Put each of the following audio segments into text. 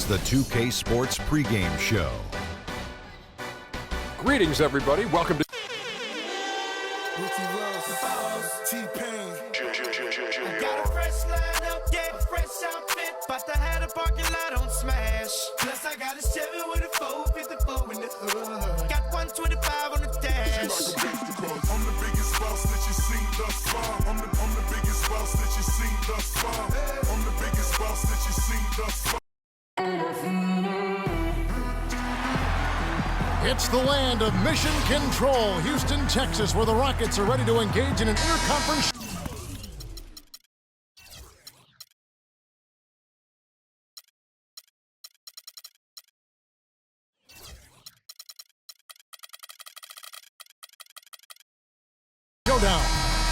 the 2K Sports pregame show. Greetings, everybody. Welcome to Got a fresh lineup, yeah, a fresh outfit, but I had a parking lot on smash. Plus I got a Chevy with a 454 in the hood. Got 125 on the dash. I'm the biggest boss that you seen thus far. I'm the biggest boss that you seen thus far. I'm the biggest boss that you seen thus far. It's the land of mission control, Houston, Texas, where the Rockets are ready to engage in an interconference showdown.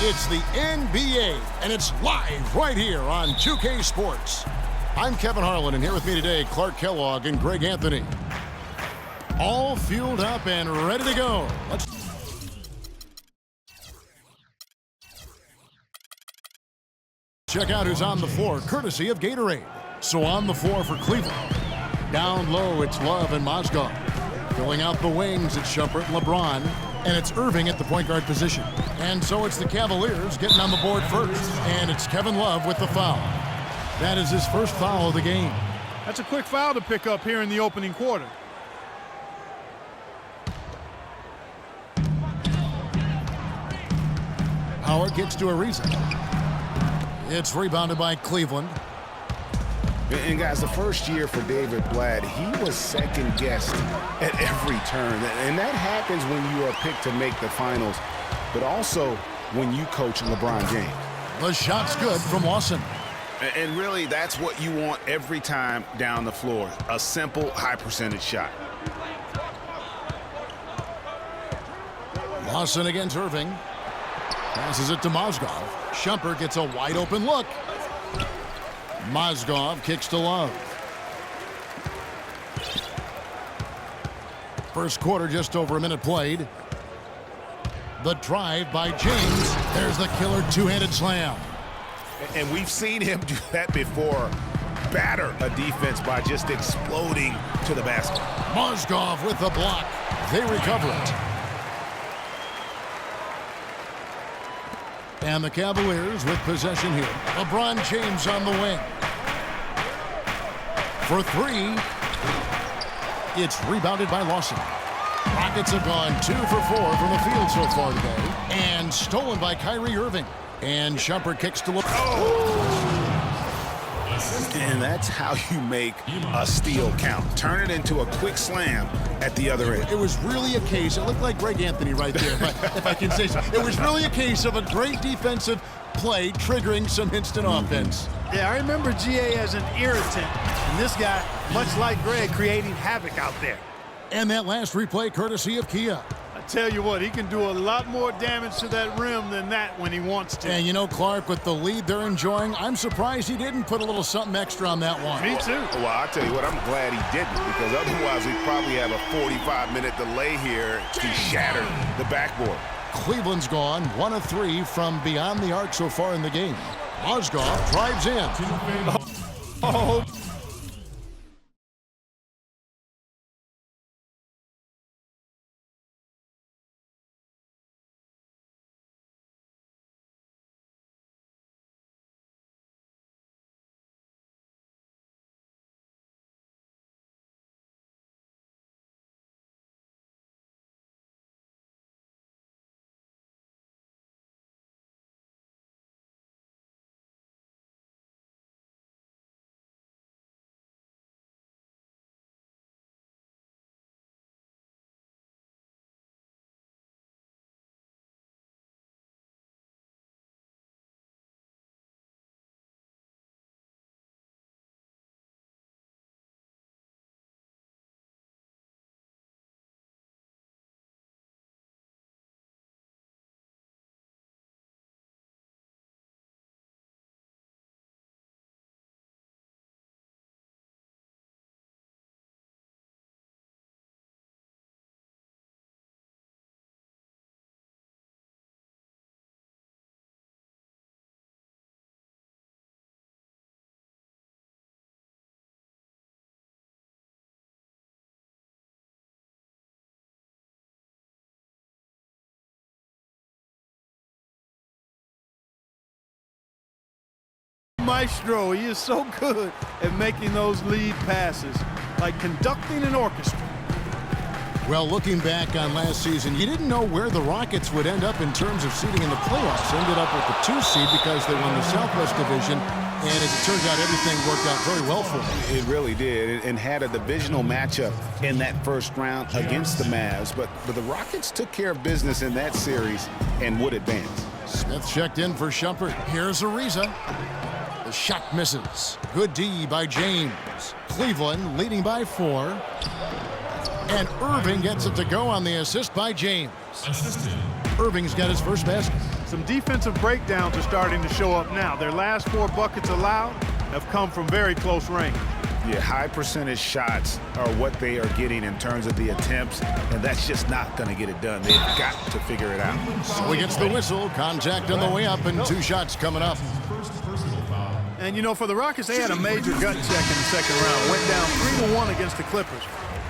It's the NBA, and it's live right here on 2K Sports. I'm Kevin Harlan, and here with me today, Clark Kellogg and Greg Anthony. All fueled up and ready to go. Let's check out who's on the floor, courtesy of Gatorade. So on the floor for Cleveland. Down low, it's Love and Mozgov. Filling out the wings, it's Shumpert and LeBron. And it's Irving at the point guard position. And so it's the Cavaliers getting on the board first. And it's Kevin Love with the foul. That is his first foul of the game. That's a quick foul to pick up here in the opening quarter. Howard gets to Ariza. It's rebounded by Cleveland. And guys, the first year for David Blatt, he was second-guessed at every turn. And that happens when you are picked to make the finals, but also when you coach LeBron James. The shot's good from Lawson. And really, that's what you want every time down the floor. A simple, high-percentage shot. Lawson against Irving. Passes it to Mozgov. Shumpert gets a wide-open look. Mozgov kicks to Love. First quarter, just over a minute played. The drive by James. There's the killer two-handed slam. And we've seen him do that before. Batter a defense by just exploding to the basket. Mozgov with the block. They recover it. And the Cavaliers with possession here. LeBron James on the wing. For three. It's rebounded by Lawson. Rockets have gone 2 for 4 from the field so far today. And stolen by Kyrie Irving. And Shumpert kicks to And that's how you make a steal count. Turn it into a quick slam at the other end. It was really a case, it looked like Greg Anthony right there, if I can say so. It was really a case of a great defensive play triggering some instant offense. Yeah, I remember GA as an irritant, and this guy, much like Greg, creating havoc out there. And that last replay courtesy of Kia. I tell you what, he can do a lot more damage to that rim than that when he wants to. And you know, Clark, with the lead they're enjoying, I'm surprised he didn't put a little something extra on that one. Me too. Well, I'll tell you what, I'm glad he didn't, because otherwise we'd probably have a 45-minute delay here to shatter the backboard. Cleveland's gone 1 of 3 from beyond the arc so far in the game. Mozgov drives in. Oh. maestro. He is so good at making those lead passes, like conducting an orchestra. Well, looking back on last season, you didn't know where the Rockets would end up in terms of seeding in the playoffs. Ended up with the 2 seed because they won the Southwest Division, and as it turns out, everything worked out very well for them. It really did, and had a divisional matchup in that first round against the Mavs, but the Rockets took care of business in that series and would advance. Smith checked in for Shumpert. Here's Ariza. The shot misses. Good D by James. Cleveland leading by 4. And Irving gets it to go on the assist by James. Irving's got his first basket. Some defensive breakdowns are starting to show up now. Their last 4 buckets allowed have come from very close range. Yeah, high percentage shots are what they are getting in terms of the attempts, and that's just not going to get it done. They've got to figure it out. So he gets the whistle. Contact on the way up, and 2 shots coming up. And, you know, for the Rockets, they had a major gut check in the second round. Went down 3-1 against the Clippers.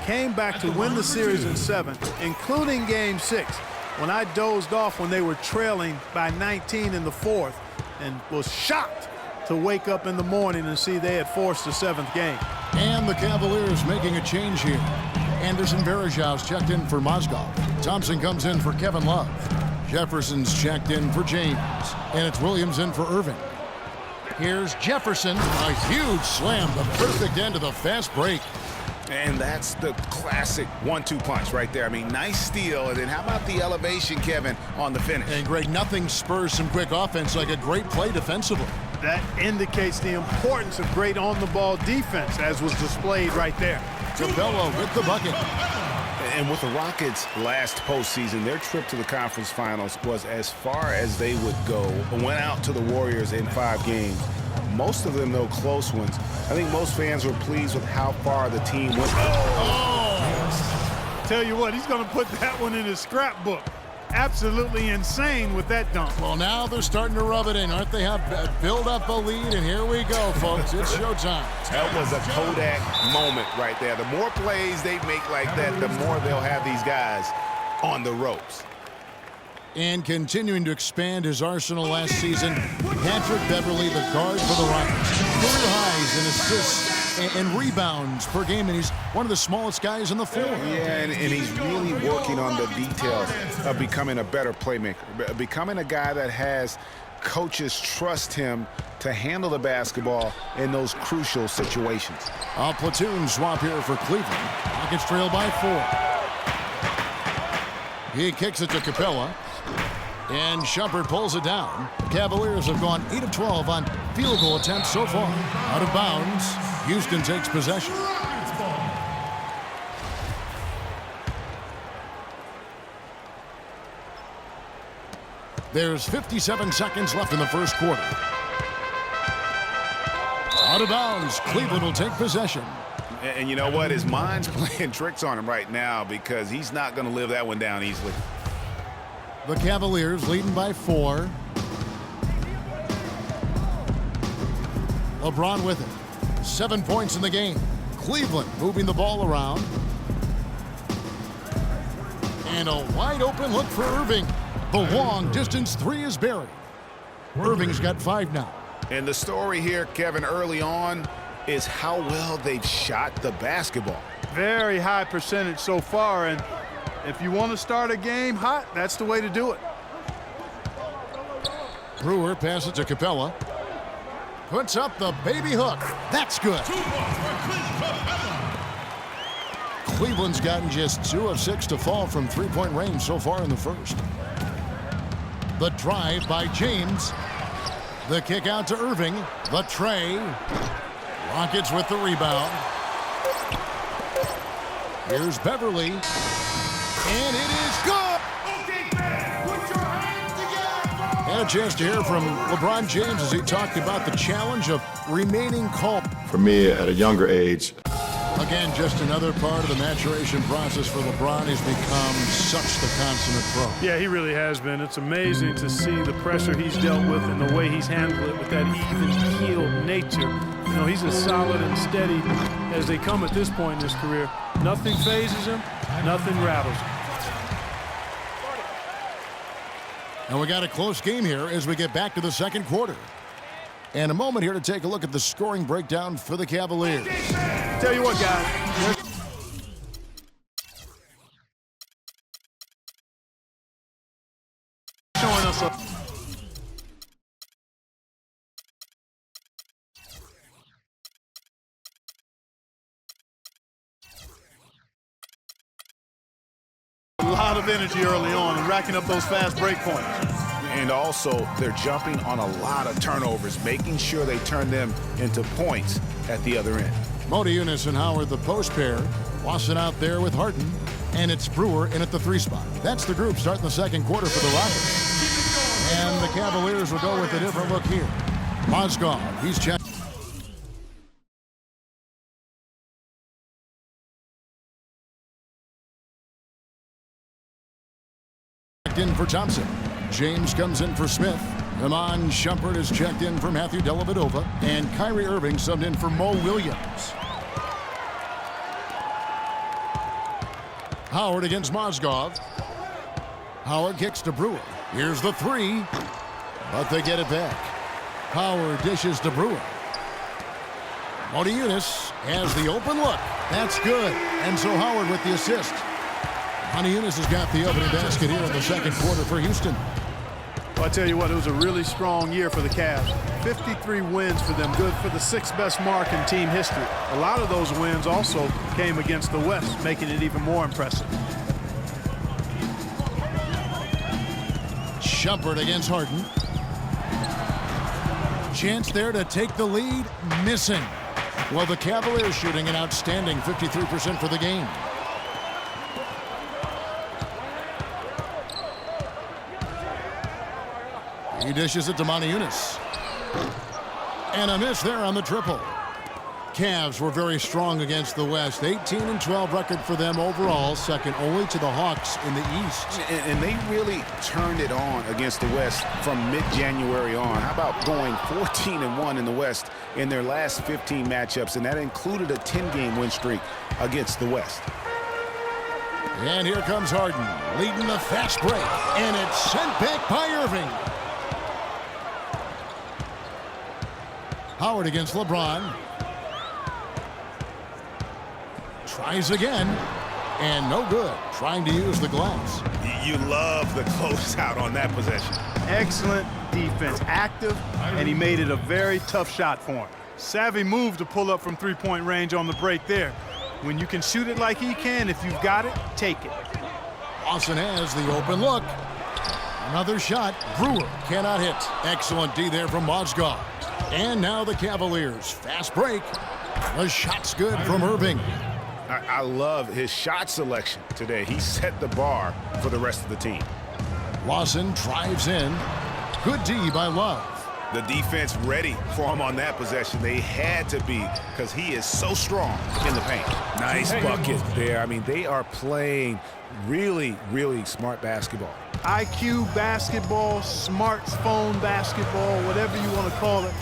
Came back to win the series in 7, including Game 6, when I dozed off when they were trailing by 19 in the 4th, and was shocked to wake up in the morning and see they had forced the 7th game. And the Cavaliers making a change here. Anderson Varejau's checked in for Mozgov. Thompson comes in for Kevin Love. Jefferson's checked in for James. And it's Williams in for Irving. Here's Jefferson. A huge slam, the perfect end of the fast break. And that's the classic 1-2 punch right there. I mean, nice steal. And then how about the elevation, Kevin, on the finish? And Greg, nothing spurs some quick offense like a great play defensively. That indicates the importance of great on-the-ball defense, as was displayed right there. Capella with the bucket. And with the Rockets last postseason, their trip to the conference finals was as far as they would go. Went out to the Warriors in 5 games. Most of them, though, close ones. I think most fans were pleased with how far the team went. Tell you what, he's going to put that one in his scrapbook. Absolutely insane with that dunk. Well, now they're starting to rub it in, aren't they? Have build up a lead, and here we go, folks. It's showtime. That was a Kodak moment right there. The more plays they make like that, the more they'll have these guys on the ropes. And continuing to expand his arsenal last season, Patrick Beverley, the guard for the Rockets. Career highs in assists and rebounds per game, and he's one of the smallest guys on the floor. Yeah, and he's really working on the details of becoming a better playmaker, becoming a guy that has coaches trust him to handle the basketball in those crucial situations. A platoon swap here for Cleveland. Rockets trail by 4. He kicks it to Capella. And Shumpert pulls it down. The Cavaliers have gone 8 of 12 on field goal attempts so far. Out of bounds, Houston takes possession. There's 57 seconds left in the first quarter. Out of bounds, Cleveland will take possession. And you know what? His mind's playing tricks on him right now because he's not going to live that one down easily. The Cavaliers leading by 4. LeBron with it. 7 points in the game. Cleveland moving the ball around. And a wide open look for Irving. The long distance 3 is buried. Irving's got 5 now. And the story here, Kevin, early on is how well they've shot the basketball. Very high percentage so far, and if you want to start a game hot, that's the way to do it. Brewer passes to Capella. Puts up the baby hook. That's good. Cleveland's gotten just 2 of 6 to fall from 3-point range so far in the first. The drive by James. The kick out to Irving. The tray. Rockets with the rebound. Here's Beverly. And it is good! And a chance to hear from LeBron James as he talked about the challenge of remaining calm. For me, at a younger age. Again, just another part of the maturation process for LeBron. He's become such the consummate pro. Yeah, he really has been. It's amazing to see the pressure he's dealt with and the way he's handled it with that even-keeled nature. You know, he's as solid and steady as they come at this point in his career. Nothing phases him, nothing rattles him. And we got a close game here as we get back to the second quarter. And a moment here to take a look at the scoring breakdown for the Cavaliers. Tell you what, guys. Showing us a lot of energy early on and racking up those fast break points. And also, they're jumping on a lot of turnovers, making sure they turn them into points at the other end. Modiunas and Howard, the post pair. Lawson out there with Harden. And it's Brewer in at the 3 spot. That's the group starting the second quarter for the Rockets. And the Cavaliers will go with a different look here. Mozgov, he's checked in for Thompson. James comes in for Smith. Iman Shumpert is checked in for Matthew Dellavedova. And Kyrie Irving subbed in for Mo Williams. Howard against Mozgov. Howard kicks to Brewer. Here's the 3. But they get it back. Howard dishes to Brewer. Modiunas has the open look. That's good. And so Howard with the assist. Modiunas has got the opening basket here in the second quarter for Houston. Well, I tell you what, it was a really strong year for the Cavs. 53 wins for them, good for the 6th best mark in team history. A lot of those wins also came against the West, making it even more impressive. Shumpert against Harden. Chance there to take the lead, missing. Well, the Cavaliers shooting an outstanding 53% for the game. He dishes it to Modiunas. And a miss there on the triple. Cavs were very strong against the West. 18-12 record for them overall, second only to the Hawks in the East. And they really turned it on against the West from mid-January on. How about going 14-1 in the West in their last 15 matchups, and that included a 10-game win streak against the West. And here comes Harden, leading the fast break, and it's sent back by Irving. Howard against LeBron. Tries again, and no good. Trying to use the glass. You love the closeout on that possession. Excellent defense, active, and he made it a very tough shot for him. Savvy move to pull up from 3-point range on the break there. When you can shoot it like he can, if you've got it, take it. Lawson has the open look. Another shot. Brewer cannot hit. Excellent D there from Mozgov. And now the Cavaliers. Fast break. The shot's good from Irving. I love his shot selection today. He set the bar for the rest of the team. Lawson drives in. Good D by Love. The defense ready for him on that possession. They had to be, because he is so strong in the paint. Nice bucket there. I mean, they are playing really, really smart basketball. IQ basketball, smartphone basketball, whatever you want to call it.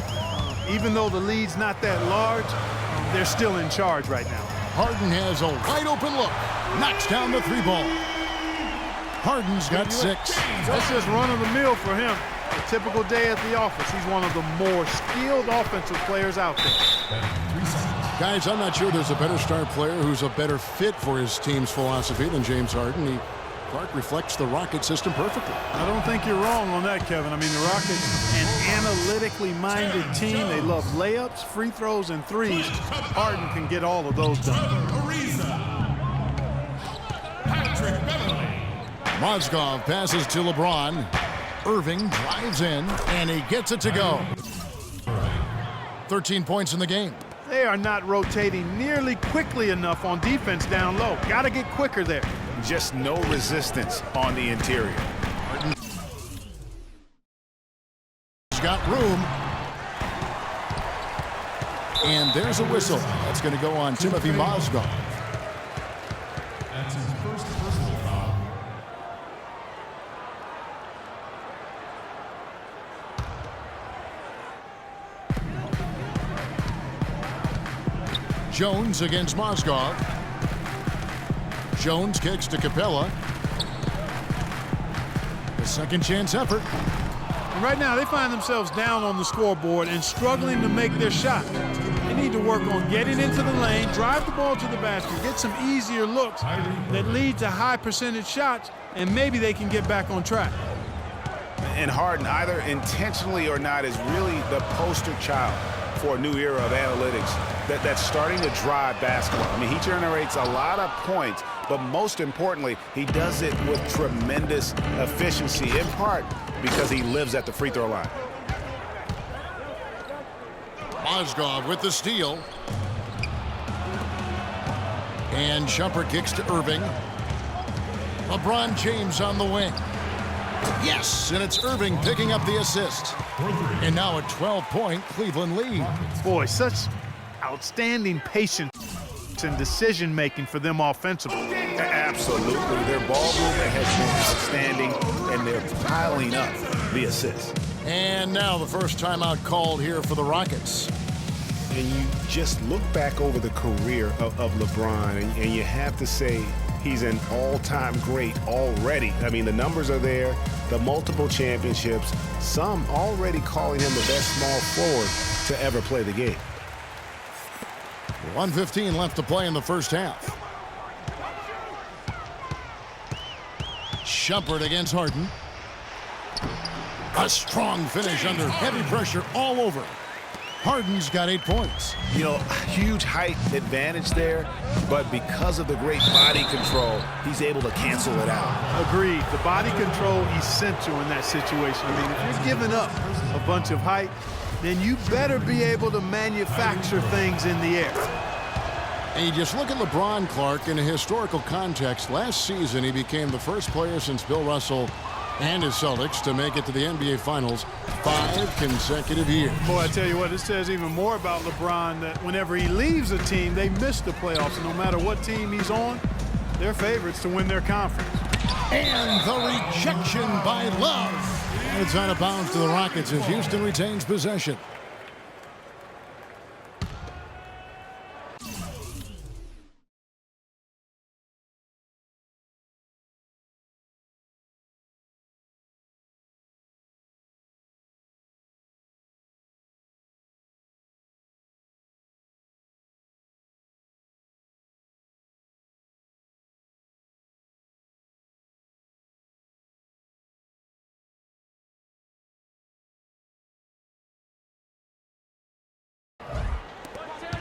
Even though the lead's not that large, they're still in charge right now. Harden has a wide open look. Knocks down the 3 ball. Harden's got 6. That's just run of the mill for him. A typical day at the office. He's one of the more skilled offensive players out there. Guys, I'm not sure there's a better star player who's a better fit for his team's philosophy than James Harden. Clark reflects the Rocket system perfectly. I don't think you're wrong on that, Kevin. I mean, the Rockets, an analytically minded team. They love layups, free throws, and threes. Harden can get all of those done. Mozgov passes to LeBron. Irving drives in, and he gets it to go. 13 points in the game. They are not rotating nearly quickly enough on defense down low. Got to get quicker there. Just no resistance on the interior. He's got room. And there's a whistle. That's going to go on Timothy Mozgov. That's his first personal foul. Jones against Mozgov. Jones kicks to Capella. The second chance effort. And right now, they find themselves down on the scoreboard and struggling to make their shot. They need to work on getting into the lane, drive the ball to the basket, get some easier looks that lead to high percentage shots, and maybe they can get back on track. And Harden, either intentionally or not, is really the poster child for a new era of analytics that's starting to drive basketball. I mean, he generates a lot of points, but most importantly, he does it with tremendous efficiency, in part because he lives at the free throw line. Mozgov with the steal. And Shumpert kicks to Irving. LeBron James on the wing. Yes, and it's Irving picking up the assist. And now a 12-point Cleveland lead. Boy, such outstanding patience and decision-making for them offensively. Absolutely. Their ball movement has been outstanding, and they're piling up the assists. And now the first timeout called here for the Rockets. And you just look back over the career of LeBron, and you have to say he's an all-time great already. I mean, the numbers are there, the multiple championships, some already calling him the best small forward to ever play the game. 1:15 left to play in the first half. Shumpert against Harden. A strong finish under heavy pressure all over. Harden's got 8 points. You know, huge height advantage there, but because of the great body control, he's able to cancel it out. Agreed. The body control essential in that situation. I mean, if you're giving up a bunch of height, then you better be able to manufacture things in the air. And you just look at LeBron, Clark, in a historical context. Last season, he became the first player since Bill Russell and his Celtics to make it to the NBA Finals 5 consecutive years. Boy, I tell you what, this says even more about LeBron, that whenever he leaves a team, they miss the playoffs. And no matter what team he's on, they're favorites to win their conference. And the rejection by Love. And it's out of bounds to the Rockets as Houston retains possession.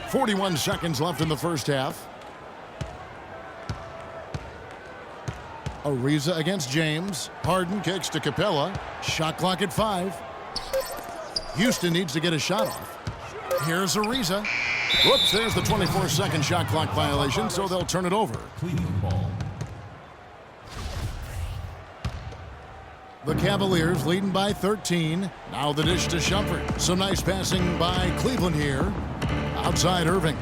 .41 seconds left in the first half. Ariza against James. Harden kicks to Capella. Shot clock at 5. Houston needs to get a shot off. Here's Ariza. Whoops, there's the 24-second shot clock violation, so they'll turn it over. Cleveland ball. The Cavaliers leading by 13. Now the dish to Shumpert. Some nice passing by Cleveland here. Outside Irving.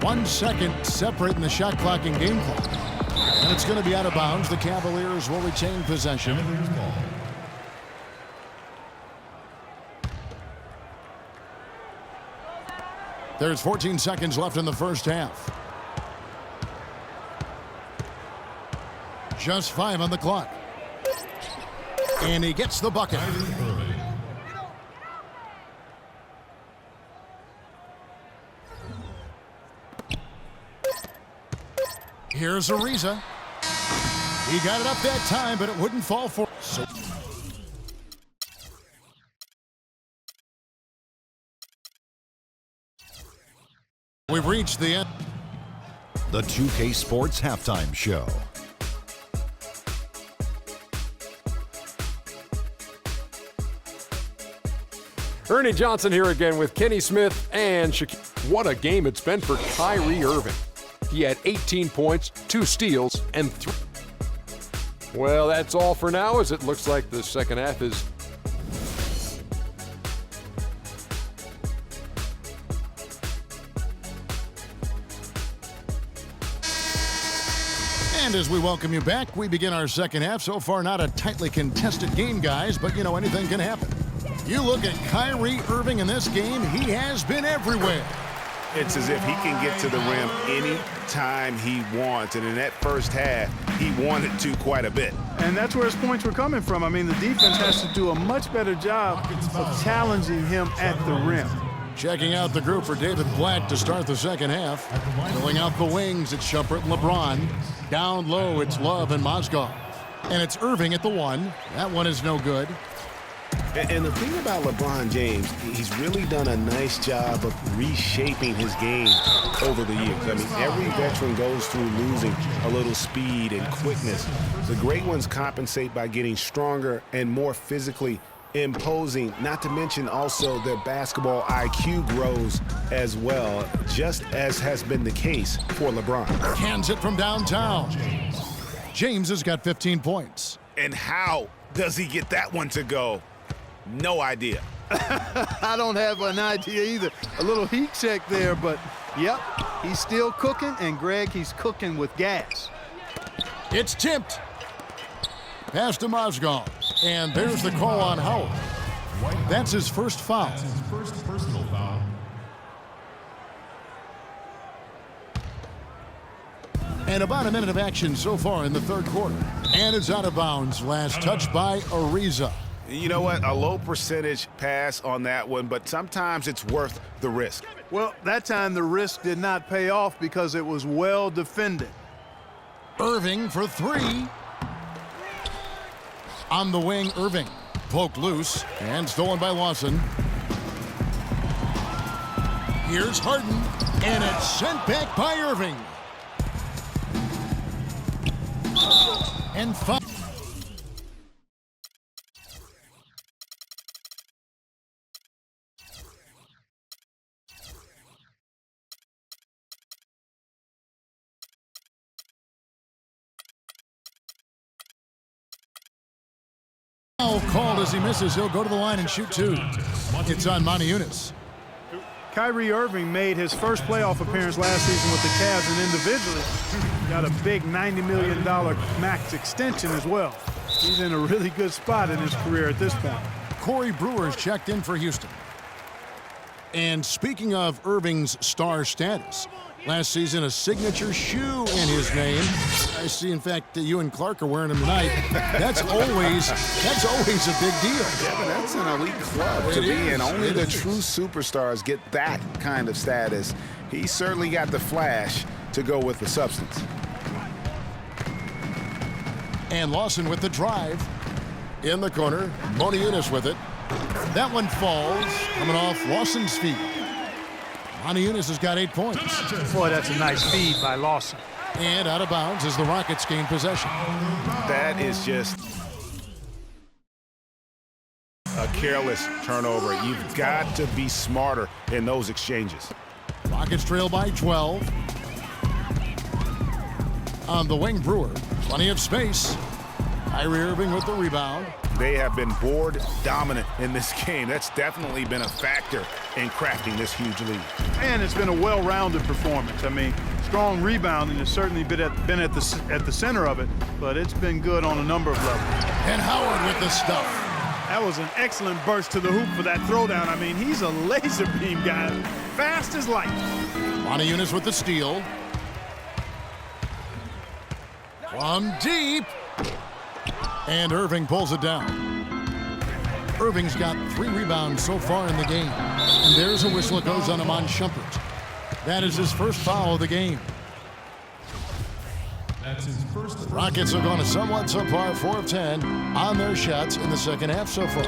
1 second separating the shot clock and game clock. And it's going to be out of bounds. The Cavaliers will retain possession. There's 14 seconds left in the first half. Just 5 on the clock. And he gets the bucket. Here's Ariza. He got it up that time, but it wouldn't fall for. So we've reached the end. The 2K Sports Halftime Show. Ernie Johnson here again with Kenny Smith and Shaquille. What a game it's been for Kyrie Irving. He had 18 points, 2 steals, and 3. Well, that's all for now, as it looks like the second half is. And as we welcome you back, we begin our second half. So far, not a tightly contested game, guys, but you know, anything can happen. You look at Kyrie Irving in this game, he has been everywhere. It's as if he can get to the rim any time he wants. And in that first half, he wanted to quite a bit. And that's where his points were coming from. I mean, the defense has to do a much better job of challenging him at the rim. Checking out the group for David Blatt to start the second half. Filling out the wings, it's Shumpert and LeBron. Down low, it's Love and Mozgov. And it's Irving at the 1. That one is no good. And the thing about LeBron James, he's really done a nice job of reshaping his game over the years. I mean, every veteran goes through losing a little speed and quickness. The great ones compensate by getting stronger and more physically imposing, not to mention also their basketball IQ grows as well, just as has been the case for LeBron. Hands it from downtown. James has got 15 points. And how does he get that one to go? No idea. I don't have an idea either. A little heat check there, but yep, he's still cooking, and Greg, he's cooking with gas. It's tipped. Pass to Mozgov. And there's the call on Howard. That's his first foul. That's his first personal foul. And about a minute of action so far in the third quarter. And it's out of bounds. Last touch by Ariza. You know what? A low percentage pass on that one, but sometimes it's worth the risk. Well, that time the risk did not pay off because it was well defended. Irving for 3. On the wing, Irving. Poked loose and stolen by Lawson. Here's Harden, and it's sent back by Irving. And foul. Called as he misses. He'll go to the line and shoot 2. It's on Moniunas. Kyrie Irving made his first playoff appearance last season with the Cavs, and individually got a big $90 million max extension as well. He's in a really good spot in his career at this point. Corey Brewer's checked in for Houston. And speaking of Irving's star status, last season a signature shoe in his name. I see, in fact, you and Clark are wearing them tonight. That's always a big deal. Yeah, but that's an elite club to be in. Only the true superstars get that kind of status. He certainly got the flash to go with the substance. And Lawson with the drive. In the corner, Moniunas with it. That one falls, coming off Lawson's feet. Moniunas has got 8 points. Boy, that's a nice feed by Lawson. And out of bounds as the Rockets gain possession. That is just a careless turnover. You've got to be smarter in those exchanges. Rockets trail by 12. On the wing, Brewer. Plenty of space. Kyrie Irving with the rebound. They have been board dominant in this game. That's definitely been a factor in crafting this huge lead. And it's been a well-rounded performance. I mean, strong rebounding has certainly been at the center of it, but it's been good on a number of levels. And Howard with the stuff. That was an excellent burst to the hoop for that throwdown. I mean, he's a laser beam guy, fast as light. Moniunas with the steal. From deep. And Irving pulls it down. Irving's got 3 rebounds so far in the game. And there's a whistle that goes on Iman Shumpert. That is his first foul of the game. That's his first. Rockets have gone a somewhat subpar 4 of 10 on their shots in the second half so far.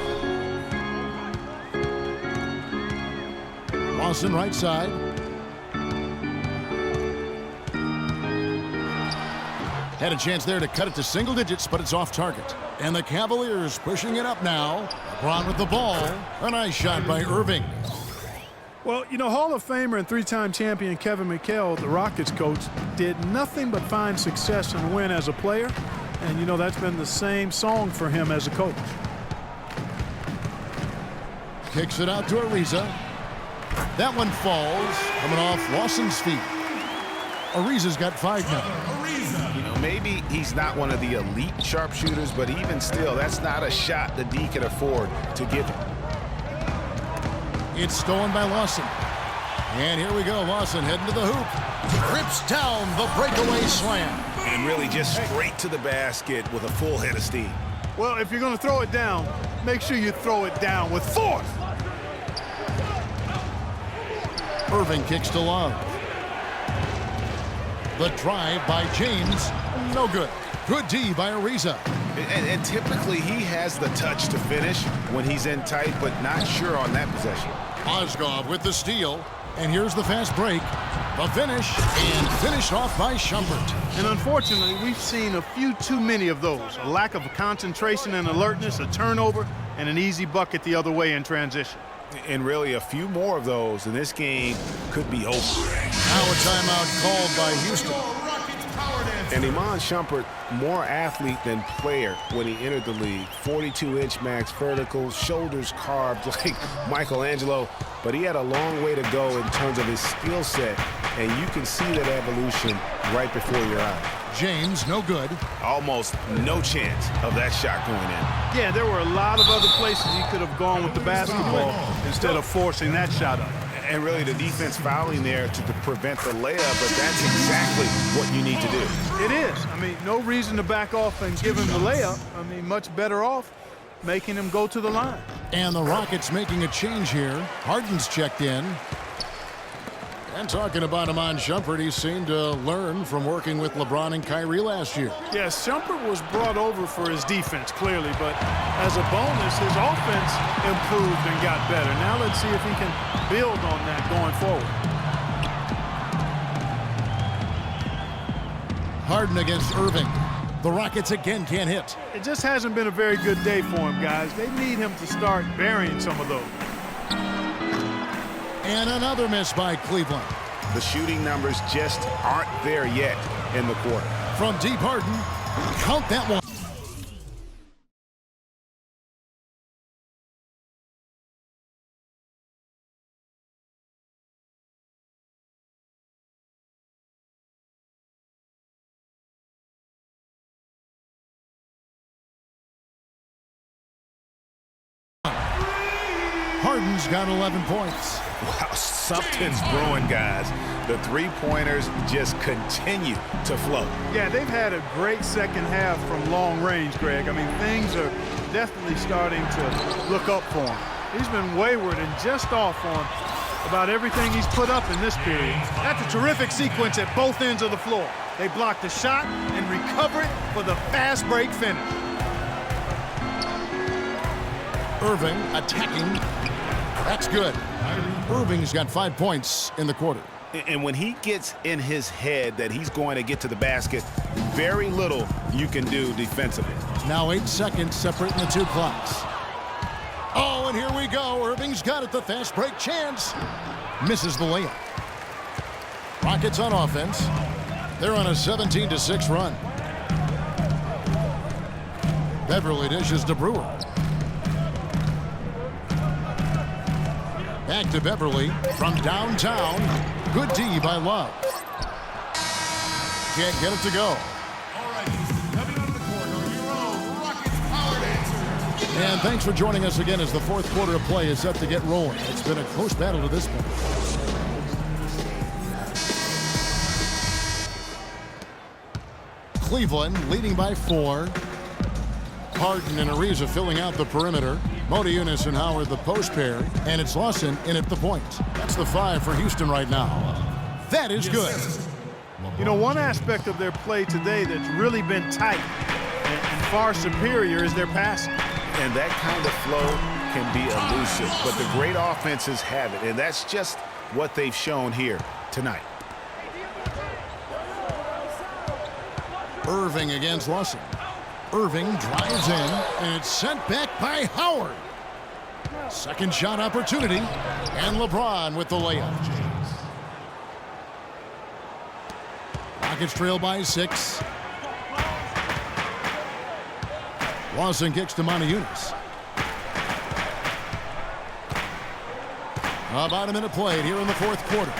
Lawson right side. Had a chance there to cut it to single digits, but it's off target. And the Cavaliers pushing it up now. LeBron with the ball. A nice shot by Irving. Well, you know, Hall of Famer and 3-time champion Kevin McHale, the Rockets coach, did nothing but find success and win as a player. And, you know, that's been the same song for him as a coach. Kicks it out to Ariza. That one falls, coming off Lawson's feet. Ariza's got 5 now. You know, maybe he's not one of the elite sharpshooters, but even still, that's not a shot the D can afford to give him. It's stolen by Lawson. And here we go. Lawson heading to the hoop. Rips down the breakaway slam. And really just straight to the basket with a full head of steam. Well, if you're going to throw it down, make sure you throw it down with force. Irving kicks to Love. The drive by James, no good. Good D by Ariza. And typically he has the touch to finish when he's in tight, but not sure on that possession. Mozgov with the steal. And here's the fast break. The finish, and finished off by Shumpert. And unfortunately, we've seen a few too many of those. A lack of concentration and alertness, a turnover, and an easy bucket the other way in transition. And really a few more of those, and this game could be over. Now a timeout called by Houston. And Iman Shumpert, more athlete than player when he entered the league. 42-inch max vertical, shoulders carved like Michelangelo, but he had a long way to go in terms of his skill set, and you can see that evolution right before your eyes. James, no good. Almost no chance of that shot going in. Yeah, there were a lot of other places he could have gone with the basketball instead of forcing that shot up. And really the defense fouling there to prevent the layup, but that's exactly what you need to do. It is. I mean, no reason to back off and give him the layup. I mean, much better off making him go to the line. And the Rockets making a change here. Harden's checked in. And talking about Iman Shumpert, he seemed to learn from working with LeBron and Kyrie last year. Yes, Shumpert was brought over for his defense, clearly, but as a bonus, his offense improved and got better. Now let's see if he can build on that going forward. Harden against Irving. The Rockets again can't hit. It just hasn't been a very good day for him, guys. They need him to start burying some of those. And another miss by Cleveland. The shooting numbers just aren't there yet in the quarter. From deep, Harden, count that one. Harden's got 11 points. Wow, something's brewing, guys. The three-pointers just continue to flow. Yeah, they've had a great second half from long range, Greg. I mean, things are definitely starting to look up for him. He's been wayward and just off on about everything he's put up in this period. That's a terrific sequence at both ends of the floor. They block the shot and recover it for the fast break finish. Irving attacking. That's good. Irving's got 5 points in the quarter. And when he gets in his head that he's going to get to the basket, very little you can do defensively. Now 8 seconds separating the two clocks. Oh, and here we go. Irving's got it. The fast break chance. Misses the layup. Rockets on offense. They're on a 17-6 run. Beverly dishes to Brewer. Back to Beverly from downtown. Good D by Love. Can't get it to go. And thanks for joining us again as the fourth quarter of play is set to get rolling. It's been a close battle to this point. Cleveland leading by 4. Harden and Ariza filling out the perimeter. Modiunas and Howard the post pair. And it's Lawson in at the point. That's the 5 for Houston right now. That is good. You know, one aspect of their play today that's really been tight and far superior is their passing. And that kind of flow can be elusive, but the great offenses have it, and that's just what they've shown here tonight. Irving against Lawson. Irving drives in, and it's sent back by Howard. Second shot opportunity, and LeBron with the layup. Rockets trail by 6. Lawson kicks to Modiunas. About a minute played here in the fourth quarter.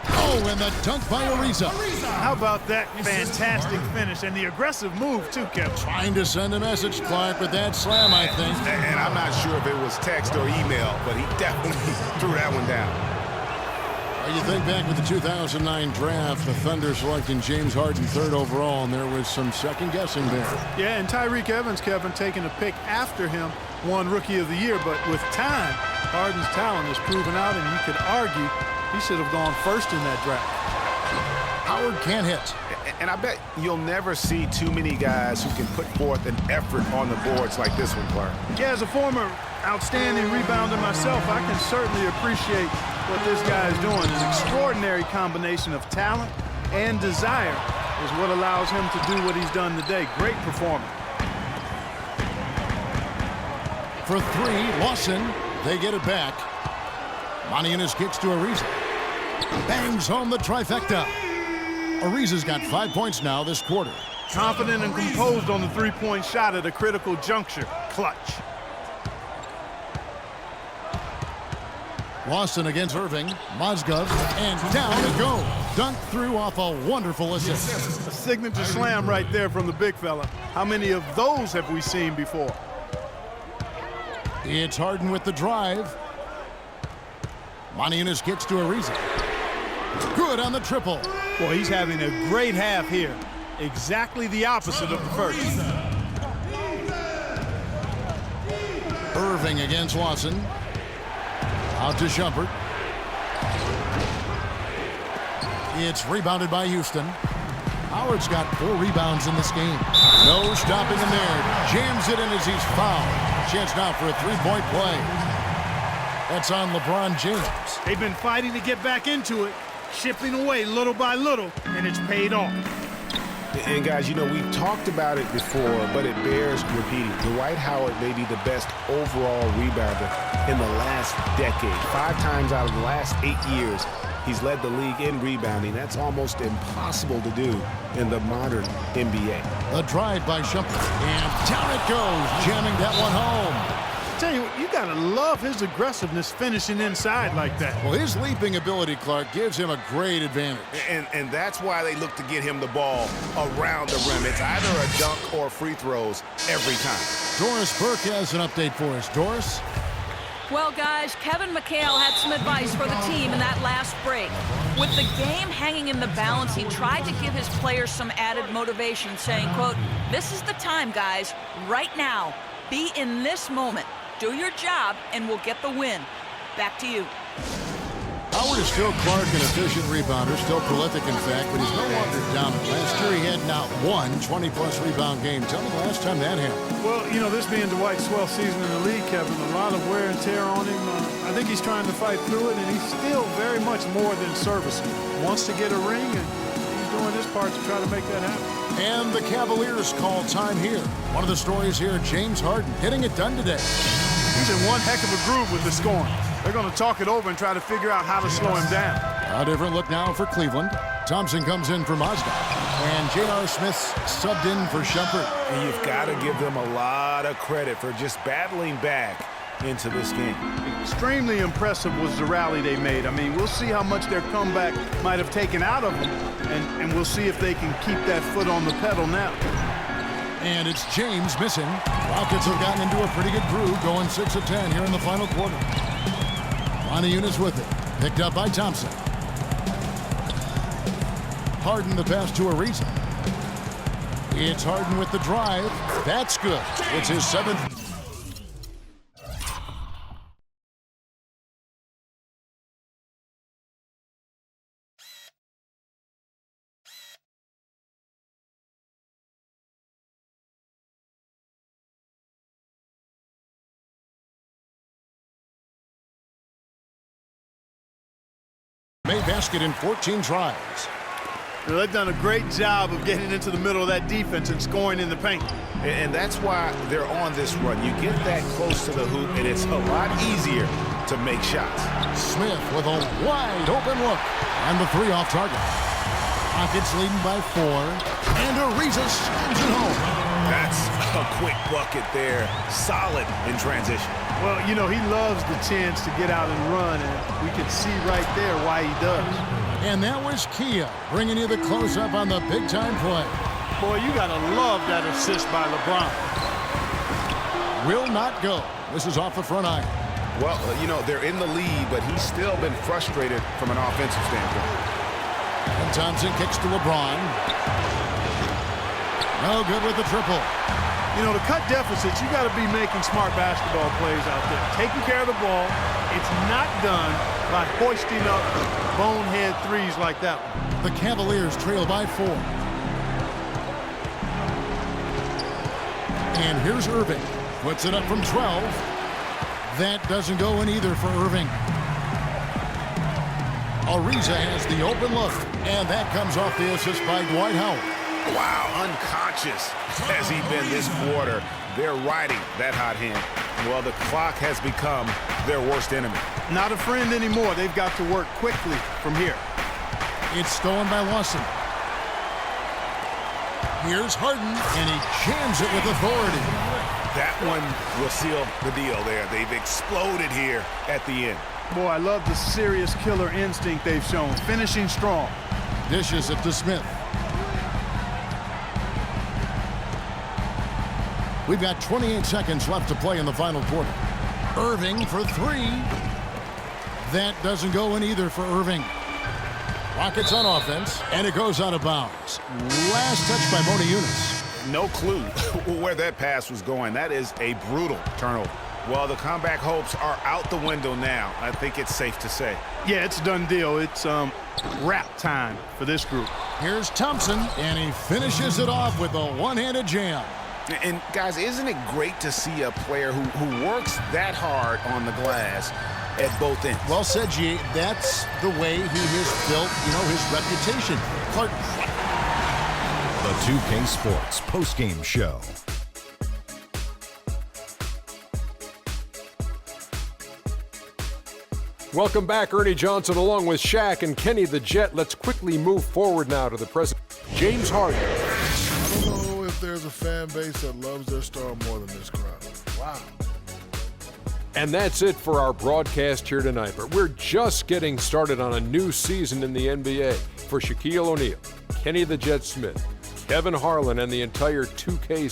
Oh, and the dunk by Ariza. How about that fantastic finish and the aggressive move, too, Kevin? Trying to send a message, Clark, with that slam, I think. And I'm not sure if it was text or email, but he definitely threw that one down. Well, you think back with the 2009 draft, the Thunder selecting James Harden 3rd overall, and there was some second guessing there. Yeah, and Tyreke Evans, Kevin, taking a pick after him, won Rookie of the Year. But with time, Harden's talent is proven out, and you could argue he should have gone first in that draft. Howard can't hit. And I bet you'll never see too many guys who can put forth an effort on the boards like this one, Clark. Yeah, as a former outstanding rebounder myself, I can certainly appreciate what this guy is doing. An extraordinary combination of talent and desire is what allows him to do what he's done today. Great performance. For 3, Lawson, they get it back. Moniunas kicks to Ariza. Bangs home the trifecta. Ariza's got 5 points now this quarter. Confident and composed on the three-point shot at a critical juncture. Clutch. Lawson against Irving. Mozgov, and down it goes. Dunk through off a wonderful assist. A signature slam right there from the big fella. How many of those have we seen before? It's Harden with the drive. Moniunas gets to Ariza. Good on the triple. Well, he's having a great half here. Exactly the opposite of the first. Irving against Lawson. Out to Shumpert. It's rebounded by Houston. Howard's got 4 rebounds in this game. No stopping him there. Jams it in as he's fouled. Chance now for a 3-point play. That's on LeBron James. They've been fighting to get back into it, chipping away little by little, and it's paid off. And guys, you know, we've talked about it before, but it bears repeating. Dwight Howard may be the best overall rebounder in the last decade. 5 times out of the last 8 years, he's led the league in rebounding. That's almost impossible to do in the modern NBA. A drive by Shumpert, and down it goes, jamming that one home. Tell you what, you gotta love his aggressiveness finishing inside like that. Well, his leaping ability, Clark, gives him a great advantage. And that's why they look to get him the ball around the rim. It's either a dunk or free throws every time. Doris Burke has an update for us. Doris? Well, guys, Kevin McHale had some advice for the team in that last break. With the game hanging in the balance, he tried to give his players some added motivation, saying, quote, "This is the time, guys, right now. Be in this moment. Do your job, and we'll get the win." Back to you. Howard is still, Clark, an efficient rebounder, still prolific, in fact, but he's no longer dominant. Last year, he had not one 20-plus rebound game. Tell me the last time that happened. Well, you know, this being Dwight's 12th season in the league, Kevin, a lot of wear and tear on him. I think he's trying to fight through it, and he's still very much more than serviceable. Wants to get a ring, and he's doing his part to try to make that happen. And the Cavaliers call time here. One of the stories here, James Harden getting it done today. He's in one heck of a groove with the scoring. They're going to talk it over and try to figure out how to slow him down. A different look now for Cleveland. Thompson comes in for Mozgov. And J.R. Smith's subbed in for Shumpert. And you've got to give them a lot of credit for just battling back into this game. Extremely impressive was the rally they made. I mean, we'll see how much their comeback might have taken out of them, and we'll see if they can keep that foot on the pedal now. And it's James missing. Rockets have gotten into a pretty good groove, going 6 of 10 here in the final quarter. Moniunas with it. Picked up by Thompson. Harden the pass to Ariza. It's Harden with the drive. That's good. It's his 7th. Made basket in 14 tries. Well, they've done a great job of getting into the middle of that defense and scoring in the paint. And that's why they're on this run. You get that close to the hoop, and it's a lot easier to make shots. Smith with a wide open look. And the 3 off target. Rockets leading by 4. And Ariza slams it home. That's a quick bucket there. Solid in transition. Well, you know, he loves the chance to get out and run, and we can see right there why he does. And that was Kia bringing you the close-up on the big-time play. Boy, you got to love that assist by LeBron. Will not go. This is off the front iron. Well, you know, they're in the lead, but he's still been frustrated from an offensive standpoint. And Thompson kicks to LeBron. No good with the triple. You know, to cut deficits, you got to be making smart basketball plays out there. Taking care of the ball. It's not done by hoisting up bonehead threes like that one. The Cavaliers trail by 4. And here's Irving. Puts it up from 12. That doesn't go in either for Irving. Ariza has the open look. And that comes off the assist by Dwight Howard. Wow, unconscious has he been this quarter. They're riding that hot hand. Well, the clock has become their worst enemy. Not a friend anymore. They've got to work quickly from here. It's stolen by Lawson. Here's Harden, and he jams it with authority. That one will seal the deal there. They've exploded here at the end. Boy, I love the serious killer instinct they've shown. Finishing strong. Dishes it to Smith. We've got 28 seconds left to play in the final quarter. Irving for 3. That doesn't go in either for Irving. Rockets on offense, and it goes out of bounds. Last touch by Mona Yunus. No clue where that pass was going. That is a brutal turnover. Well, the comeback hopes are out the window now. I think it's safe to say. Yeah, it's a done deal. It's wrap time for this group. Here's Thompson, and he finishes it off with a one-handed jam. And, guys, isn't it great to see a player who works that hard on the glass at both ends? Well said, G. That's the way he has built, his reputation. Clark. The 2K Sports postgame show. Welcome back, Ernie Johnson, along with Shaq and Kenny the Jet. Let's quickly move forward now to the present. James Harden. I don't know if there's a fan base that loves their star more than this crowd. Wow. And that's it for our broadcast here tonight. But we're just getting started on a new season in the NBA. For Shaquille O'Neal, Kenny the Jet Smith, Kevin Harlan, and the entire 2K